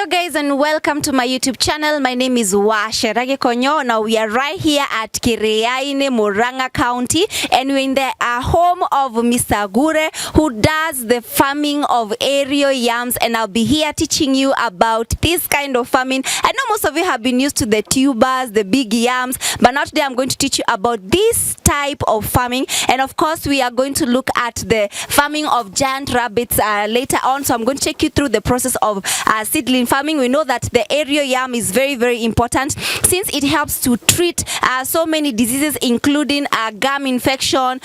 Hello guys and welcome to my YouTube channel. My name is Wachera Gikonyo. Now we are right here at Kiriaini Murang'a County and we're in the home of Mr. Ngure, who does the farming of aerial yams, and I'll be here teaching you about this kind of farming. I know most of you have been used to the tubers, the big yams, but now today I'm going to teach you about this type of farming, and of course we are going to look at the farming of giant rabbits later on. So I'm going to take you through the process of seedling farming. We know that the aerial yam is very, very important since it helps to treat so many diseases, including gum infection.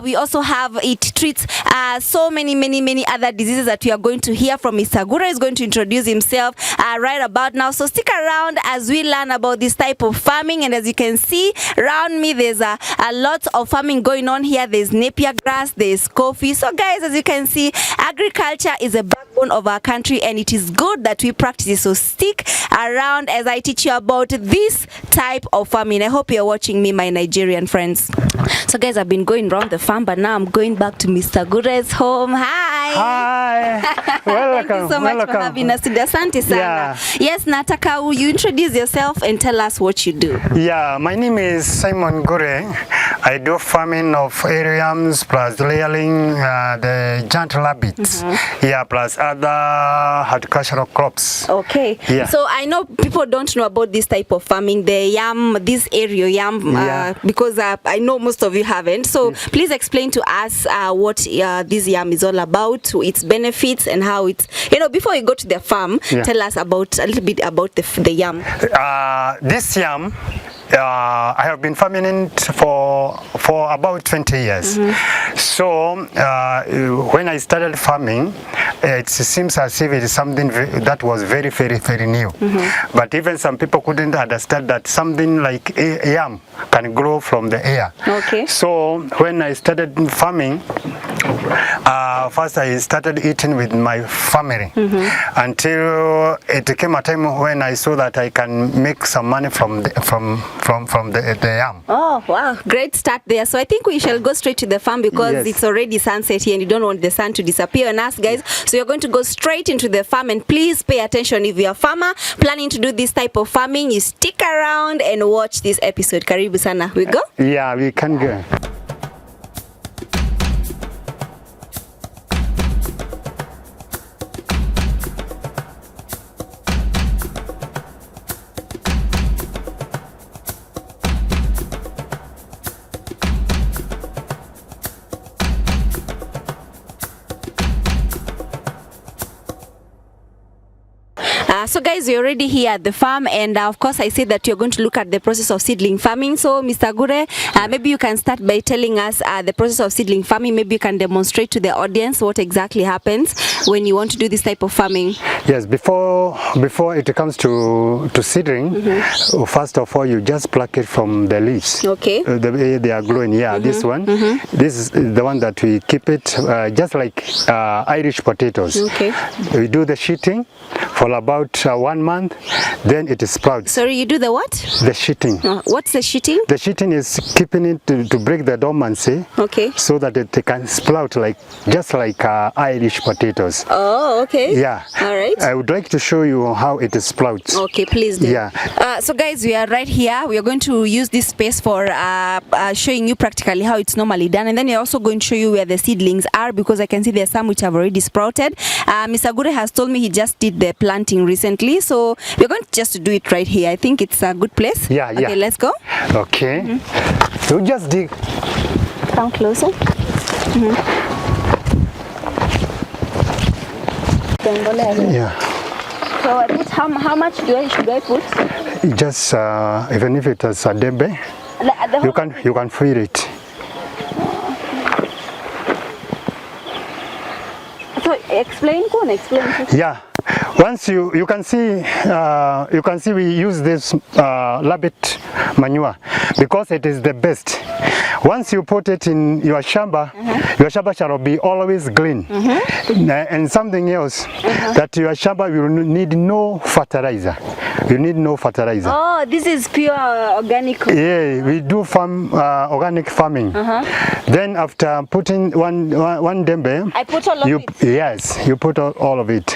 We also have it treats so many other diseases that we are going to hear from. Mr. Ngure is going to introduce himself right about now. So stick around as we learn about this type of farming. And as you can see around me, there's a lot of farming going on here. There's napier grass, there's coffee. So guys, as you can see, agriculture is a backbone of our country, and it is good that we practice it. So stick around as I teach you about this type of farming. I hope you're watching me, my Nigerian friends. So guys, I've been going around the farm, but now I'm going back to Mr. Ngure's home. Hi. Hi. Welcome. Thank you so much for having us today. Asante sana. Yeah. Yes, Nataka, will you introduce yourself and tell us what you do? Yeah, my name is Simon Ngure. I do farming of aerial yams plus layering the giant rabbits. Yeah, plus other horticultural crops. Okay. Yeah. So I know people don't know about this type of farming, the yam, this aerial yam, because I know most of you haven't. So please explain to us what this yam is all about, its benefits, and how it's, before you go to the farm, tell us about a little bit about the yam. This yam, I have been farming it for about 20 years. So when I started farming, it seems as if it is something that was very new. But even some people couldn't understand that something like a yam can grow from the air. Okay. So when I started farming, first I started eating with my family until it came a time when I saw that I can make some money from the yam. Oh wow, great start there. So I think we shall go straight to the farm because it's already sunset here and you don't want the sun to disappear on us, guys. So you're going to go straight into the farm, and please pay attention. If you're a farmer planning to do this type of farming, you stick around and watch this episode. Karibu sana. We go? Yeah, we can go. So guys, we're already here at the farm, and of course I said that you're going to look at the process of seedling farming. So Mr. Ngure, maybe you can start by telling us the process of seedling farming. Maybe you can demonstrate to the audience what exactly happens when you want to do this type of farming. Yes, before it comes to seedling, first of all you just pluck it from the leaves. Okay. The way they are growing. Yeah, this one. This is the one that we keep it just like Irish potatoes. Okay. We do the sheeting for about 1 month, then it sprouts. Sorry, you do the what? The sheeting. What's the sheeting? The sheeting is keeping it to break the dormancy. Okay. So that it can sprout just like Irish potatoes. Oh, okay. Yeah. All right. I would like to show you how it sprouts. Okay, please do. Yeah. So guys, we are right here. We are going to use this space for showing you practically how it's normally done, and then we're also going to show you where the seedlings are, because I can see there's some which have already sprouted. Mr. Ngure has told me he just did the planting recently, so we're going to just do it right here. I think it's a good place. Yeah, yeah. Okay, let's go. Okay. So just dig. Come closer. Yeah. So at least how much should I put? Just even if it is a debe, you can feed it. So explain. Yeah. Once you can see we use this rabbit manure because it is the best. Once you put it in your shamba, your shamba shall be always green. And something else, that your shamba will need no fertilizer. You need no fertilizer. Oh, this is pure organic. Yeah, we do organic farming. Then after putting one dembe, I put all of it. Yes, you put all of it.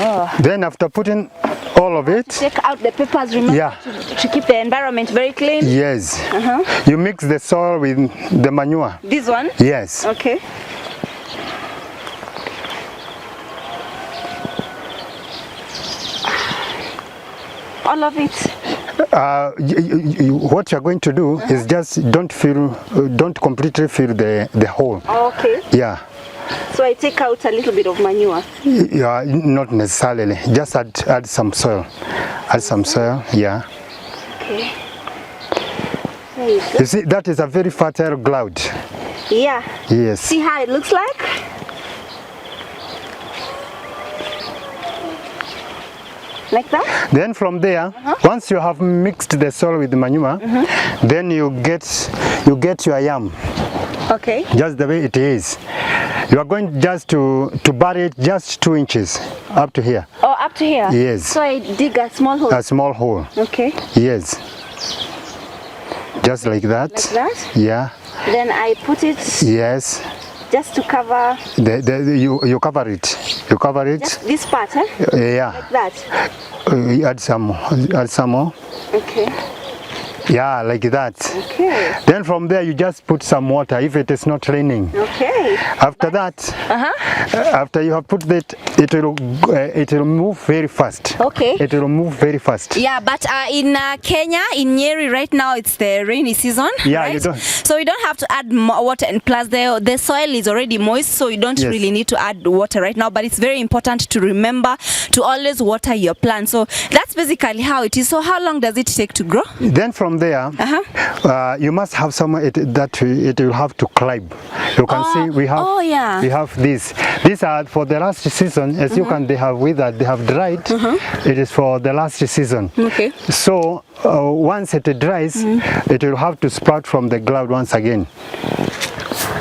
Oh. Then after putting all of it, Take out the peppers, remember, Yeah. to keep the environment very clean. yes, you mix the soil with the manure. This one? Yes. Okay. All of it. What you're going to do is just don't completely fill the hole. Okay. Yeah. So I take out a little bit of manure. Yeah, not necessarily. Just add some soil. Add some soil. Yeah. Okay. There you go. You see, that is a very fertile ground. Yeah. Yes. See how it looks like? Like that? Then from there, once you have mixed the soil with the manure, then you get your yam Okay. just the way it is. You are going just to bury it just 2 inches up to here. Oh, up to here? Yes. So I dig a small hole? A small hole. Okay. Yes. Just like that. Like that? Yeah. Then I put it Yes. just to cover You cover it. You cover it. just this part, huh? Yeah. Like that? You add some more. Okay. Yeah, like that. Okay. Then from there you just put some water if it is not raining. Okay. After that, after you have put that, it will move very fast. Okay. It will move very fast. Yeah, but in Kenya, in Nyeri right now, it's the rainy season. Yeah, right? you don't. So you don't have to add more water, and plus the soil is already moist, so you don't Yes. really need to add water right now. But it's very important to remember to always water your plant. So that's basically how it is. So how long does it take to grow? Then from there, you must have somewhere that it will have to climb. You can see we have. Oh yeah. We have these. These are for the last season. As you can, they have withered, they have dried. It is for the last season. Okay. So once it dries, it will have to sprout from the ground once again.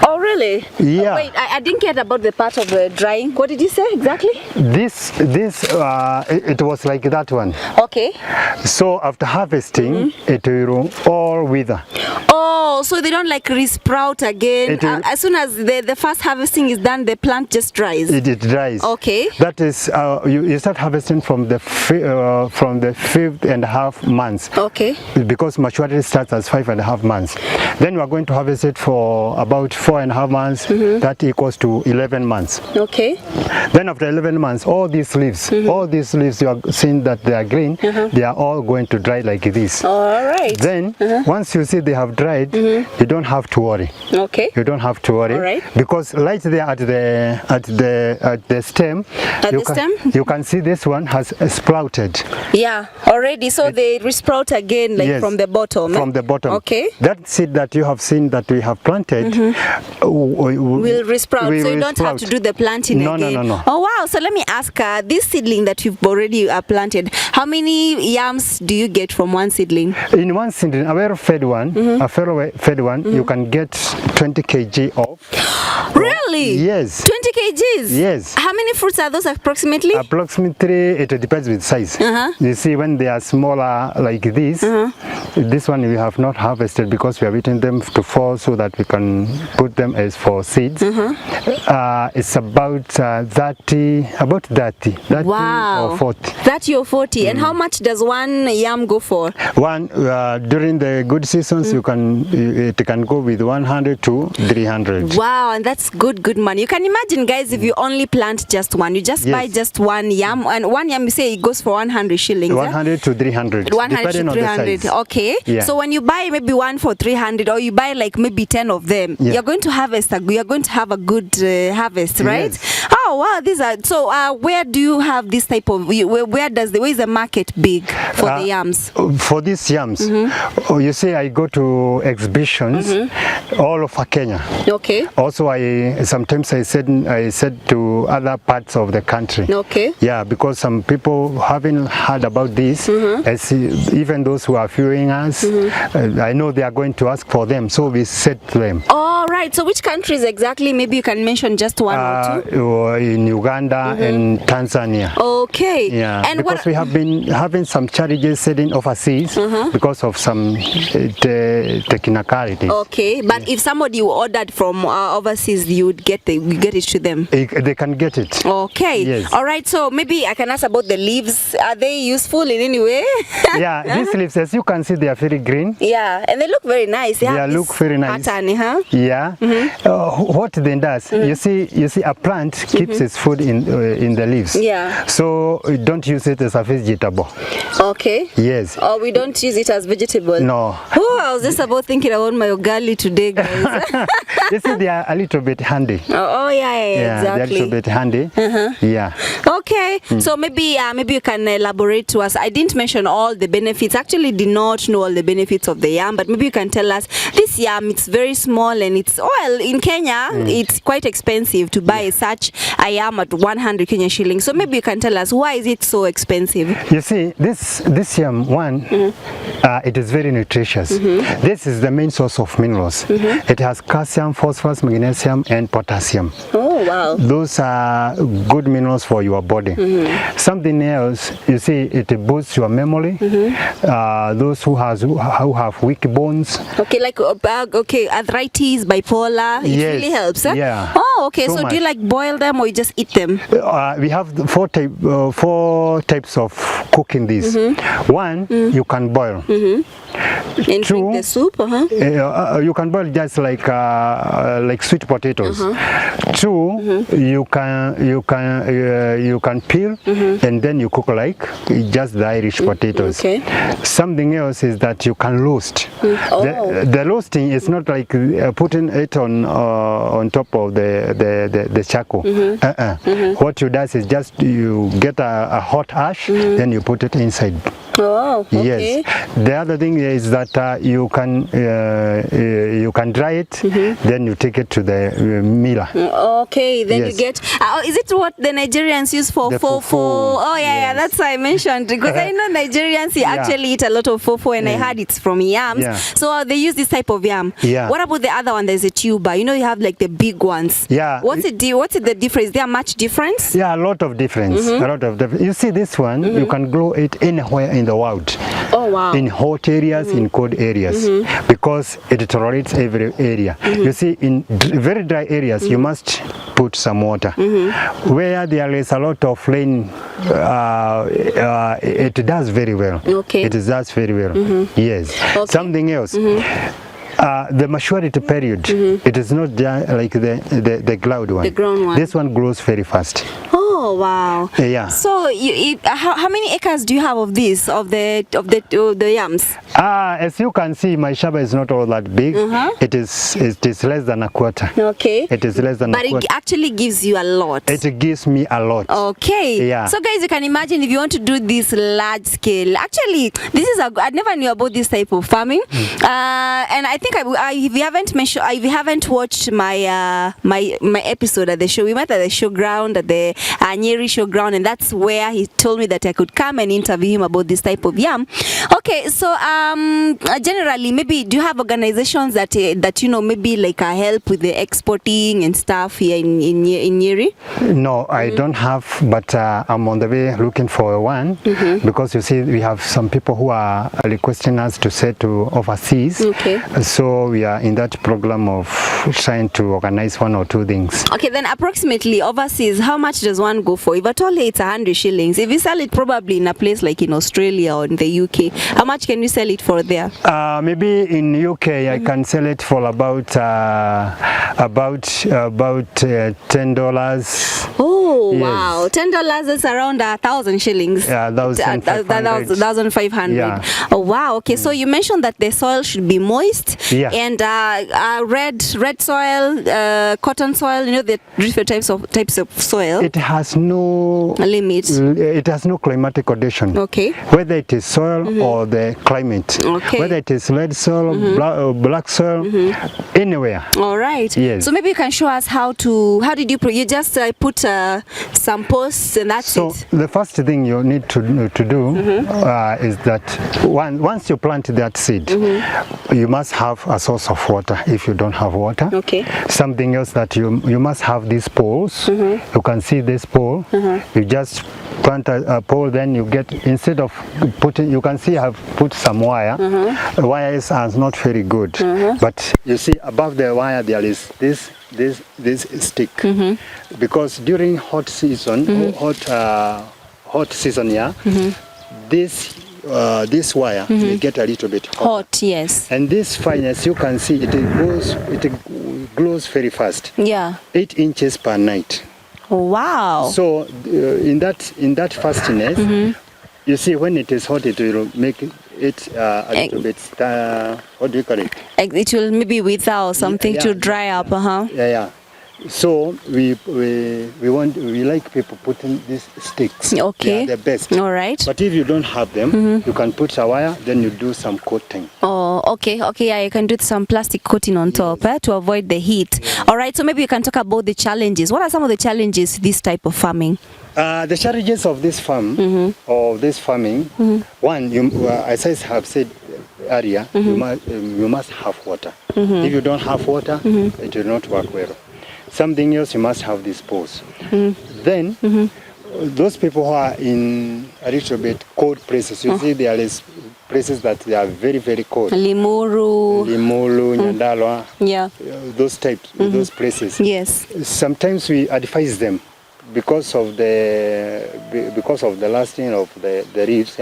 Oh really? Yeah. Wait, I didn't get about the part of the drying. What did you say exactly? It was like that one. Okay. So after harvesting, it will all wither. Oh, so they don't like resprout again. It will- As soon as the first harvesting is done, the plant just dries. It dries. Okay. That is, you start harvesting from the 5.5 months. Okay. Because maturity starts as 5.5 months. Then you are going to harvest it for about 4.5 months. That equals to 11 months. Okay. Then after 11 months, all these leaves you are seeing that they are green, they are all going to dry like this. All right. Then once you see they have dried, you don't have to worry. Okay. You don't have to worry. All right. Because right there at the stem, you can see this one has sprouted. Yeah, already. So they resprout again, like Yes, from the bottom. From the bottom. Okay. That seed that you have seen that we have planted Will resprout. So you don't have to do the planting again. No. Oh wow. So let me ask, this seedling that you've already planted, how many yams do you get from one seedling? In one seedling, a well-fed one, you can get 20 kg of. Really? Yes. 20 kgs? Yes. How many fruits are those approximately? Approximately, it depends with size. You see, when they are smaller like this, this one we have not harvested because we have eaten them to fall so that we can put them as for seeds. It's about 30 Wow. or 40. 30 or 40. And how much does one yam go for? One during the good seasons, it can go with 100 to 300. Wow, and that's good money. You can imagine, guys, if you only plant just one, you just buy just one yam, and one yam you say it goes for 100 shillings. 100 to 300. 100 to 300. Okay. Yeah. So when you buy maybe one for 300, or you buy like maybe 10 of them, you're going to harvest. You're going to have a good harvest, right? Yes. Oh wow, these are so. Where do you have this type of? Where is the market big for the yams? For these yams, you see, I go to exhibitions all over Kenya. Okay. Also, sometimes I said to other parts of the country. Okay. Yeah, because some people haven't heard about this. As even those who are viewing us, I know they are going to ask for them. So we said to them. Oh, All right. So which countries exactly? Maybe you can mention just one or two. In Uganda and Tanzania. Okay. Yeah, And because we have been having some challenges selling overseas because of some technicalities. Okay, but if somebody ordered from overseas, you would get it to them. They can get it. Okay. Yes. All right. So maybe I can ask about the leaves. Are they useful in any way? Yeah, these leaves, as you can see, they are very green. Yeah, and they look very nice. They look very nice. Pattern, huh? Yeah. What then does? You see, a plant keeps its food in the leaves. Yeah. So don't use it as a vegetable. Okay. Yes. Or we don't use it as vegetable. No. Oh, I was just about thinking about my ugali today, guys. You see, they are a little bit handy. Yeah, exactly. They're a little bit handy. Yeah. Okay, so maybe you can elaborate to us. I didn't mention all the benefits. Actually, did not know all the benefits of the yam, but maybe you can tell us this yam. It's very small and it's in Kenya. It's quite expensive to buy such a yam at 100 Kenya shillings. So maybe you can tell us why is it so expensive? You see, this yam it is very nutritious. This is the main source of minerals. It has calcium, phosphorus, magnesium, and potassium. Oh wow! Those are good minerals for your body. Something else, you see, it boosts your memory. Those who have weak bones. Okay, like arthritis, bipolar. It really helps. Huh? Yeah. Oh, okay. So do you like boil them or you just eat them? We have four types of cooking these. One, you can boil. And drink the soup. You can boil just like sweet potatoes. Two, you can peel and then you cook like just the Irish potatoes. Okay. Something else is that you can roast. The roasting is not like putting it on top of the charcoal. What you do is just you get a hot ash, then you put it inside. Oh, okay. Yes. The other thing is that you can dry it, then you take it to the miller. Okay, then you get. Is it what the Nigerians use for fufu? Oh yeah, that's why I mentioned, because I know Nigerians actually eat a lot of fufu, and I heard it's from yams. So they use this type of yam. What about the other one? There's a tuber. You know, you have like the big ones. What's the difference? Is there much difference? Yeah, a lot of difference. A lot of difference. You see, this one you can grow it anywhere in the world. Oh wow! In hot areas, in cold areas, because it tolerates every area. You see, in very dry areas, you must put some water. Where there is a lot of rain, it does very well. Okay. It does very well. Yes. Okay. Something else. The maturity period, it is not like the ground one. The ground one. This one grows very fast. Oh wow! Yeah. So how many acres do you have of this of the yams? As you can see, my shamba is not all that big. It is less than a quarter. Okay. It is less than a quarter. But it actually gives you a lot. It gives me a lot. Okay. Yeah. So guys, you can imagine if you want to do this large scale. Actually, this is I never knew about this type of farming. And I think if you haven't watched my my episode at the show, we met at the showground at the Nyeri showground, and that's where he told me that I could come and interview him about this type of yam. Okay, so generally, maybe do you have organizations that you know maybe like help with the exporting and stuff here in Nyeri? No, I don't have, but I'm on the way looking for one, because you see we have some people who are requesting us to sell to overseas. Okay. So we are in that program of trying to organize one or two things. Okay, then approximately overseas, how much does one go for? If at all it's 100 shillings, if you sell it probably in a place like in Australia or in the UK, how much can you sell it for there? Maybe in UK I can sell it for about $10. Oh yes. Wow, $10 is around 1,000 shillings. Yeah, 1,500. Yeah. Oh wow. Okay, so you mentioned that the soil should be moist. Yeah. And red soil, cotton soil. You know the different types of soil. It has no limit. It has no climatic condition. Okay. Whether it is soil or for the climate. Okay. Whether it is red soil, black soil, anywhere. All right. Yes. So maybe you can show us how did you just put some posts and that's So it? the first thing you need to do is that once you plant that seed, you must have a source of water. If you don't have water, Okay. something else that you must have these poles. You can see this pole. You just plant a pole, then you get, instead of putting, you can see I have put some wire. Wires are not very good, but you see above the wire there is this stick, because during hot season, hot season, this wire may get a little bit hot. Yes. And this fine, as you can see, it glows very fast. Yeah. 8 inches per night. Wow. So in that fastness, you see when it is hot, it will make it a little bit. What do you call it? It will maybe wither something to dry up. Yeah. So we like people putting these sticks. Okay. They are the best. All right. But if you don't have them, you can put a wire, then you do some coating. Oh, okay. Yeah, you can do some plastic coating on top to avoid the heat. All right. So maybe you can talk about the challenges. What are some of the challenges to this type of farming? The challenges of this farm or this farming, one, as I have said earlier, you must have water. If you don't have water, it will not work well. Something else, you must have these poles. Then, those people who are in a little bit cold places, you see there is places that they are very, very cold. Limuru, Nyandalwa, those types, those places. Yes. Sometimes we advise them because of the lasting of the reeds.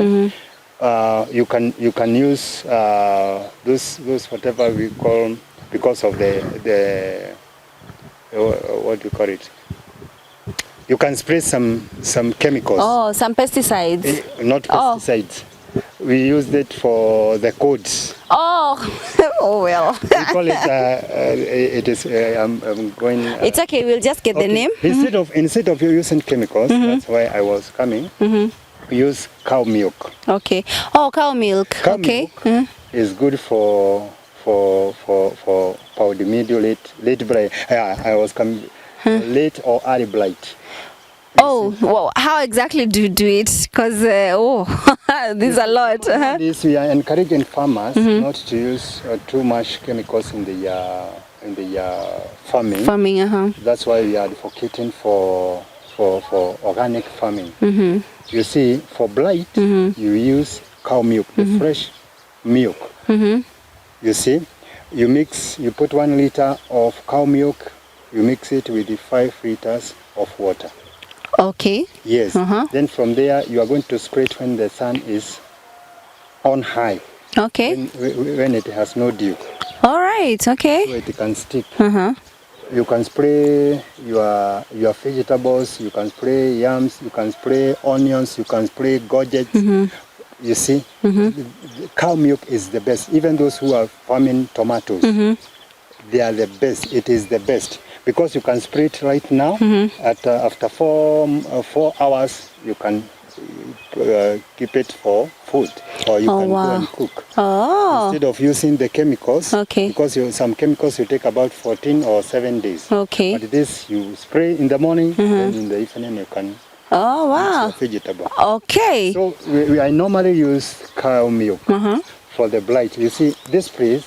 You can use those whatever we call, because of the what do you call it? You can spray some chemicals. Oh, some pesticides. Not pesticides. We used it for the codes. Oh well. We call it. It is. I'm going. It's okay. We'll just get the name. Instead of using chemicals, that's why I was coming. We use cow milk. Okay. Oh, cow milk. Cow milk is good for powder medio late blight. I was coming late or early blight. Well, how exactly do you do it? Because this is a lot. This we are encouraging farmers not to use too much chemicals in the farming. That's why we are advocating for organic farming. You see, for blight, you use cow milk, the fresh milk. You see, you put 1 liter of cow milk, you mix it with the 5 liters of water. Okay. Yes. Then from there, you are going to spray it when the sun is on high. Okay. When it has no dew. All right. Okay. So it can stick. You can spray your vegetables. You can spray yams. You can spray onions. You can spray gourgets. You see, cow milk is the best. Even those who are farming tomatoes, they are the best. It is the best because you can spray it right now. After 4 hours, you can keep it for food, or you can go and cook. Instead of using the chemicals, because some chemicals you take about 14 or 7 days. But this you spray in the morning, and in the evening you can. Oh wow! Vegetable. Okay. So I normally use cow milk for the blight. You see, this place,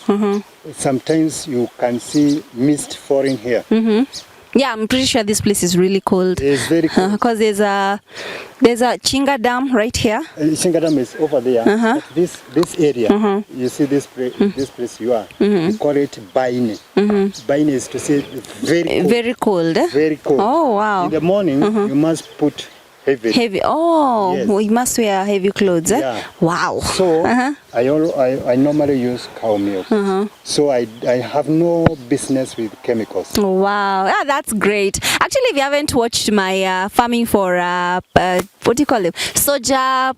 sometimes you can see mist falling here. Yeah, I'm pretty sure this place is really cold. It's very cold. Because there's a Chinga Dam right here. Chinga Dam is over there. This area, you see this place you are. We call it Baine. Baine is to say very cold. Very cold. Oh wow! In the morning, you must put heavy. Oh, yes. We must wear heavy clothes. Yeah. Wow. So I normally use cow milk. So I have no business with chemicals. Wow, that's great. Actually, if you haven't watched my farming for what do you call them? Soja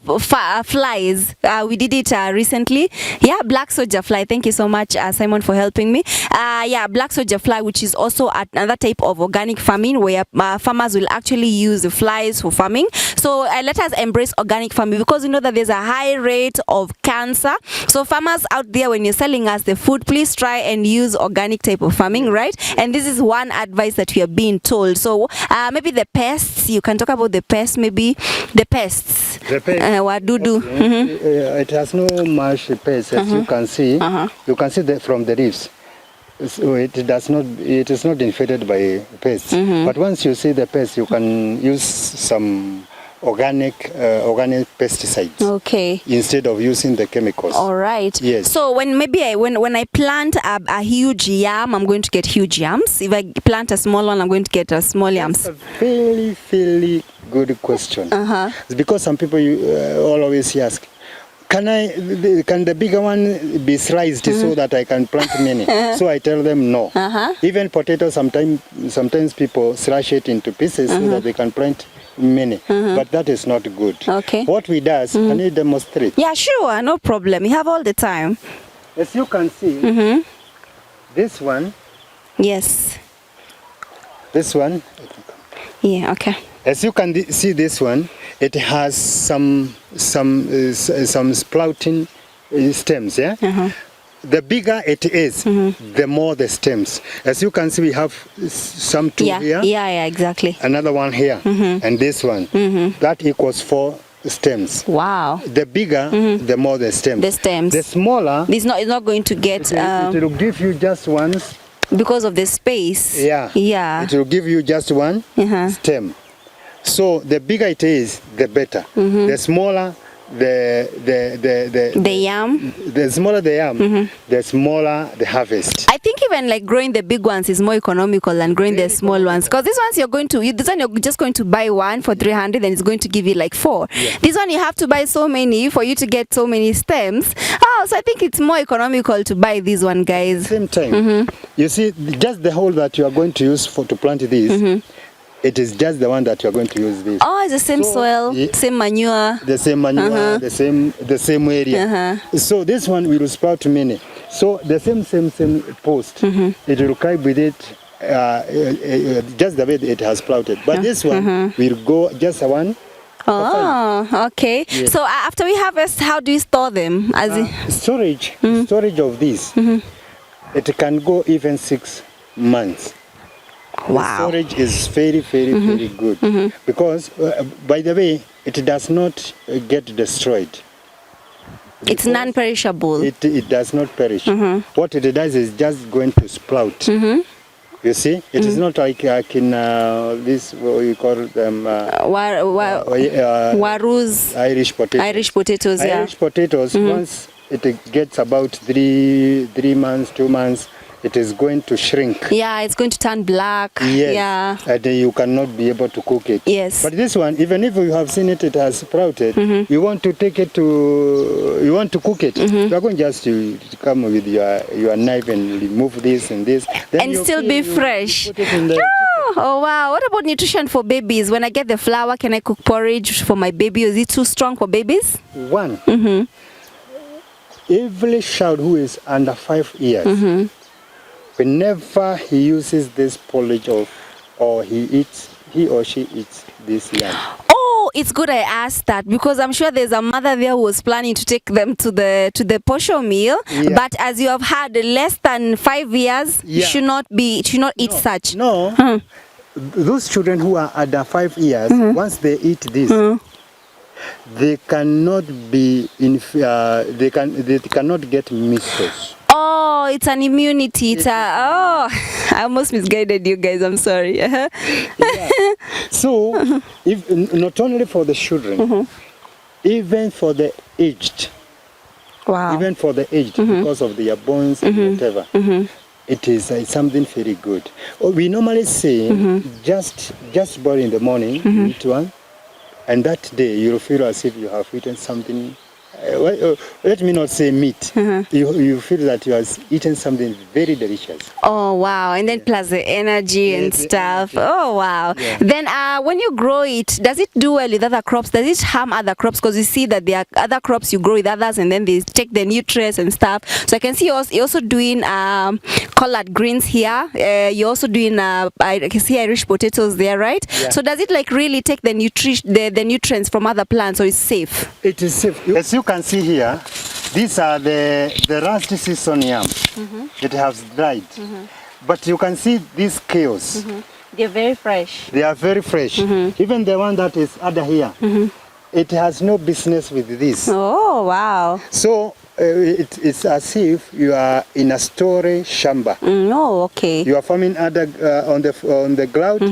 flies. We did it recently. Yeah, black soja fly. Thank you so much, Simon, for helping me. Yeah, black soja fly, which is also another type of organic farming where farmers will actually use the flies for farming. So let us embrace organic farming because we know that there's a high rate of cancer. So farmers out there, when you're selling us the food, please try and use organic type of farming, right? And this is one advice that we are being told. So maybe the pests, you can talk about the pests, maybe the pests. The pests. Wadudu. Okay. It has no much pests, as you can see. You can see that from the leaves. So it is not infected by pests. But once you see the pests, you can use some organic pesticides. Okay. Instead of using the chemicals. All right. Yes. So when I plant a huge yam, I'm going to get huge yams. If I plant a small one, I'm going to get a small yams. That's a very, very good question. It's because some people always ask, can the bigger one be sliced so that I can plant many? So I tell them no. Even potatoes, sometimes people slash it into pieces so that they can plant many, but that is not good. Okay. What we does, can you demonstrate? Yeah, sure, no problem. You have all the time. As you can see, this one. Yes. This one. Yeah. Okay. As you can see, this one, it has some sprouting stems. Yeah. The bigger it is, the more the stems. As you can see, we have some two here. Yeah, exactly. Another one here, and this one. That equals 4 stems. Wow. The bigger, the more the stems. The stems. The smaller, it's not going to get. It will give you just one. Because of the space. Yeah. It will give you just one stem. So the bigger it is, the better. The smaller the yam. The smaller the yam, the smaller the harvest. I think even like growing the big ones is more economical than growing the small ones, because this ones you're just going to buy one for 300, then it's going to give you like 4. Yeah. This one you have to buy so many for you to get so many stems. Oh, so I think it's more economical to buy this one, guys. Same time, you see, just the hole that you are going to use to plant these. It is just the one that you are going to use this. Oh, it's the same soil, same manure. The same manure, the same area. So this one will sprout many. So the same post, it will carry with it just the way it has sprouted. But this one will go just one. Oh, okay. Yeah. So after we harvest, how do you store them? Storage of this, it can go even 6 months. Wow. The storage is very, very, very good because, by the way, it does not get destroyed. It's non-perishable. It does not perish. What it does is just going to sprout. You see, it is not like in this, what we call them, warus, Irish potatoes. Irish potatoes, yeah. Irish potatoes, once it gets about 3 months, 2 months, it is going to shrink. Yeah, it's going to turn black. Yes. Yeah. And you cannot be able to cook it. Yes. But this one, even if you have seen it, it has sprouted, you want to take it you want to cook it, you are going just to come with your knife and remove this and this. Then and still be fresh. Oh, wow. What about nutrition for babies? When I get the flour, can I cook porridge for my baby? Is it too strong for babies? Every child who is under 5 years, whenever he uses this porridge or he or she eats this yam. Oh, it's good I asked that, because I'm sure there's a mother there who was planning to take them to the posho meal, but as you have had less than 5 years, should not eat such. No. Those children who are under 5 years, once they eat this, they cannot be they cannot get measles. Oh, it's an immunity. I almost misguided you guys. I'm sorry. So, if not only for the children, even for the aged. Wow. Even for the aged, because of their bones and whatever. It is something very good. We normally say, just boil in the morning, eat one, and that day you'll feel as if you have eaten something let me not say meat. You feel that you are eating something very delicious. Oh wow, and then plus the energy and stuff. Oh wow. Yeah. Then when you grow it, does it do well with other crops? Does it harm other crops? Because you see that there are other crops you grow with others and then they take the nutrients and stuff. So I can see you're also doing collard greens here. You're also doing I can see Irish potatoes there, right? Yeah. So does it like really take the nutrients from other plants, or is safe? It is safe. As you can see here, these are the last season yam. It has dried. But you can see these scales. They're very fresh. They are very fresh. Even the one that is under here, it has no business with this. Oh wow. So it's as if you are in a story shamba. Oh okay. You are farming under on the cloud,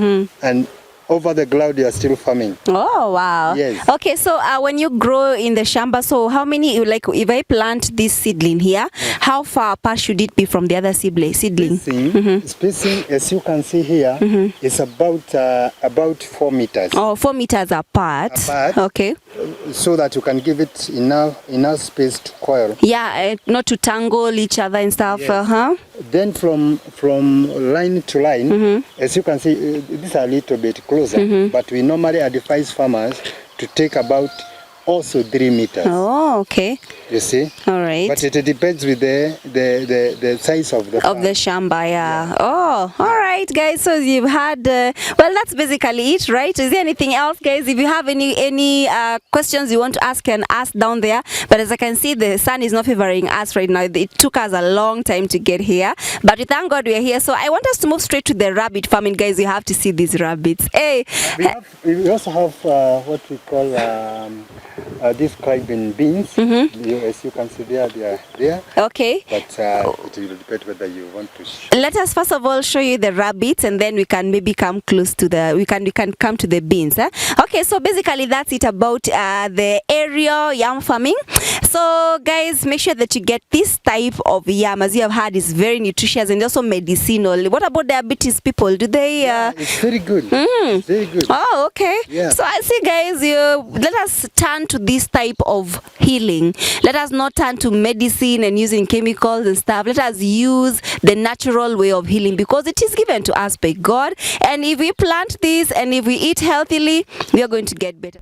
and over the cloud you are still farming. Oh wow. Yes. Okay, so when you grow in the shamba, so how many, like if I plant this seedling here, how far apart should it be from the other seedling? Spacing, as you can see here, is about 4 meters. Oh, 4 meters apart. Okay. So that you can give it enough space to coil. Yeah, not to tangle each other and stuff. Yes. Then from line to line, as you can see, these are a little bit closer, but we normally advise farmers to take about also 3 meters. Oh, okay. You see? All right. But it depends with the size of the farm. Of the shamba, yeah. Oh, all right, guys. So you've had, well, that's basically it, right? Is there anything else, guys? If you have any questions you want to ask, can ask down there. But as I can see, the sun is not favoring us right now. It took us a long time to get here, but we thank God we're here. So I want us to move straight to the rabbit farming, guys. You have to see these rabbits. Hey. We also have what we call these climbing beans. As you can see they are there. Okay. But it will depend whether you want to. Let us first of all show you the rabbits, and then we can maybe come close to the. We can come to the beans. Okay, so basically that's it about the aerial yam farming. So guys, make sure that you get this type of yam, as you have heard, is very nutritious and also medicinal. What about diabetes people? Do they? It's very good. It's very good. Oh, okay. Yeah. So I see, guys. Let us turn to this type of healing. Let us not turn to medicine and using chemicals and stuff. Let us use the natural way of healing, because it is given to us by God. And if we plant this and if we eat healthily, we are going to get better.